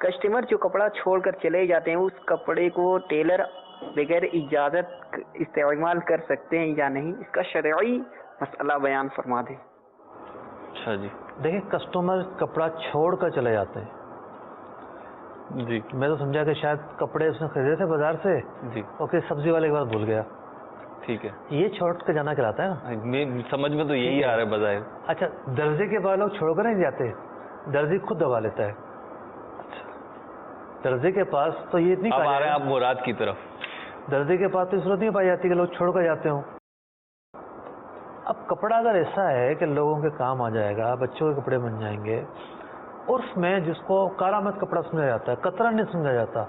Customer جو کپڑا چھوڑ کر چلے جاتے ہیں اس کپڑے کو ٹیلر بغیر اجازت استعمال کر سکتے ہیں یا نہیں، اس کا شرعی مسئلہ بیان فرما دیں۔ اچھا جی، دیکھیں کسٹمر کپڑا چھوڑ کر چلے جاتے ہیں، جی میں تو سمجھا کہ شاید کپڑے اس نے خریدے تھے بازار سے، جی اور کہ سبزی والے کے بعد بھول گیا، ٹھیک ہے، یہ چھوڑ کے جانا کہلاتا ہے نا۔ سمجھ میں تو یہی آ رہا ہے بظاہر۔ اچھا درزی کے پاس لوگ چھوڑ کر نہیں جاتے، درزی خود دبا لیتا ہے۔ درزی کے پاس تو یہ نہیں اب آ رہے ہیں آپ مراد کی طرف۔ درزی کے پاس تو ضرورت نہیں پائی جاتی کہ لوگ چھوڑ کر جاتے ہوں۔ اب کپڑا اگر ایسا ہے کہ لوگوں کے کام آ جائے گا، بچوں کے کپڑے بن جائیں گے، عرف میں جس کو کارآمد کپڑا سمجھا جاتا ہے، قطرن نہیں سمجھا جاتا،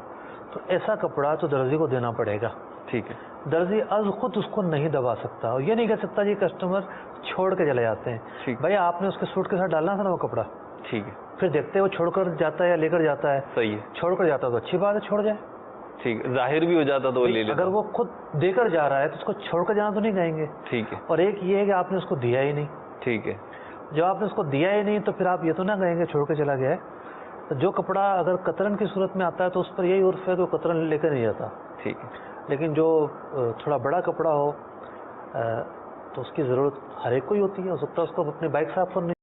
تو ایسا کپڑا تو درزی کو دینا پڑے گا۔ ٹھیک ہے، درزی از خود اس کو نہیں دبا سکتا، اور یہ نہیں کہہ سکتا جی کسٹمر چھوڑ کے چلے جاتے ہیں، بھائی آپ نے اس کے سوٹ کے ساتھ ڈالنا تھا نا وہ کپڑا، ٹھیک ہے، پھر دیکھتے ہیں وہ چھوڑ کر جاتا ہے یا لے کر جاتا ہے، صحیح ہے، چھوڑ کر جاتا ہے تو اچھی بات ہے، چھوڑ جائے، ٹھیک ہے، ظاہر بھی ہو جاتا تو وہ لے لیتا۔ اگر وہ خود دے کر جا رہا ہے تو اس کو چھوڑ کر جانا تو نہیں کہیں گے۔ ٹھیک ہے، اور ایک یہ ہے کہ آپ نے اس کو دیا ہی نہیں، ٹھیک ہے، جب آپ نے اس کو دیا ہی نہیں تو پھر آپ یہ تو نہ کہیں گے چھوڑ کے چلا گیا ہے۔ تو جو کپڑا اگر قطرن کی صورت میں آتا ہے تو اس پر یہی عرف ہے کہ وہ قطرن لے کر نہیں جاتا، ٹھیک ہے، لیکن جو تھوڑا بڑا کپڑا ہو تو اس کی ضرورت ہر ایک کو ہی ہوتی ہے، ہو سکتا ہے اس کو اپنی بائک صاف کرنی